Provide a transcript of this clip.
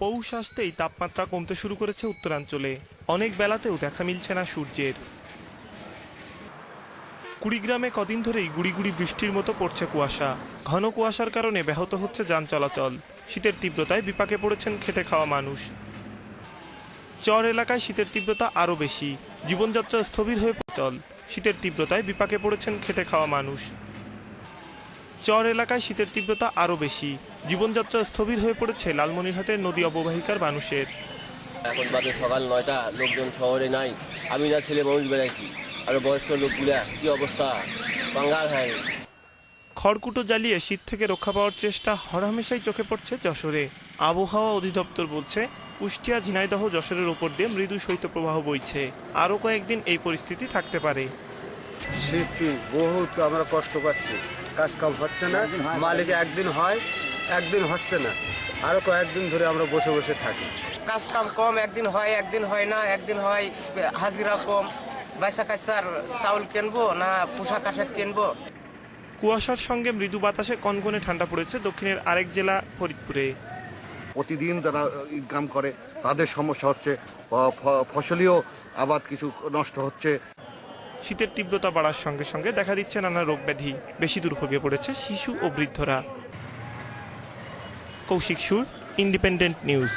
পৌষ আসতেই তাপমাত্রা কমতে শুরু করেছে উত্তরাঞ্চলে। অনেক বেলাতেও দেখা মিলছে না সূর্যের। কুড়িগ্রামে কদিন ধরেই গুড়ি গুড়ি বৃষ্টির মতো পড়ছে কুয়াশা। ঘন কুয়াশার কারণে ব্যাহত হচ্ছে যান চলাচল। শীতের তীব্রতায় বিপাকে পড়েছেন খেটে খাওয়া মানুষ। চর এলাকায় শীতের তীব্রতা আরও বেশি, জীবনযাত্রা স্থবির হয়ে চল। শীতের তীব্রতায় বিপাকে পড়েছেন খেটে খাওয়া মানুষ। চর এলাকায় শীতের তীব্রতা আরও বেশি, জীবনযাত্রা স্থবির হয়ে পড়েছে লালমনিরহাটের নদী অববাহিকার মানুষের। এখন বাজে সকাল 9টা, লোকজন শহরে নাই। আমি না ছেলে মানুষ বেড়াইছি, আর বয়স্ক লোকগুলা কি অবস্থা, বাঙ্গাল হয়। খড়কুটো জ্বালিয়ে শীত থেকে রক্ষা পাওয়ার চেষ্টা হরহামেশাই চোখে পড়ছে যশোরে। আবহাওয়া অধিদপ্তর বলছে, কুষ্টিয়া, ঝিনাইদহ, যশোরের ওপর দিয়ে মৃদু শৈত্যপ্রবাহ বইছে। আরও কয়েকদিন এই পরিস্থিতি থাকতে পারে। শীতে বহুত আমরা কষ্ট পাচ্ছি, কাজ কাম হচ্ছে না, মালিক একদিন হয় একদিন হচ্ছে না, আরো কয়েকদিন ধরে আমরা বসে বসে থাকি। কাজ কাম কম, একদিন হয় না, একদিন হয় হাজিরা কম। বাইসা কাছার চাউল কিনবো না পোশাক আশাক কিনবো। কুয়াশার সঙ্গে মৃদু বাতাসে কনকনে ঠান্ডা পড়েছে দক্ষিণের আরেক জেলা ফরিদপুরে। প্রতিদিন যারা ইনকাম করে তাদের সমস্যা হচ্ছে, ফসলীয় আবাদ কিছু নষ্ট হচ্ছে। শীতের তীব্রতা বাড়ার সঙ্গে সঙ্গে দেখা দিচ্ছে নানা রোগ ব্যাধি। বেশি দুর্ভোগে পড়েছে শিশু ও বৃদ্ধরা। কৌশিক সুর, ইন্ডিপেন্ডেন্ট নিউজ।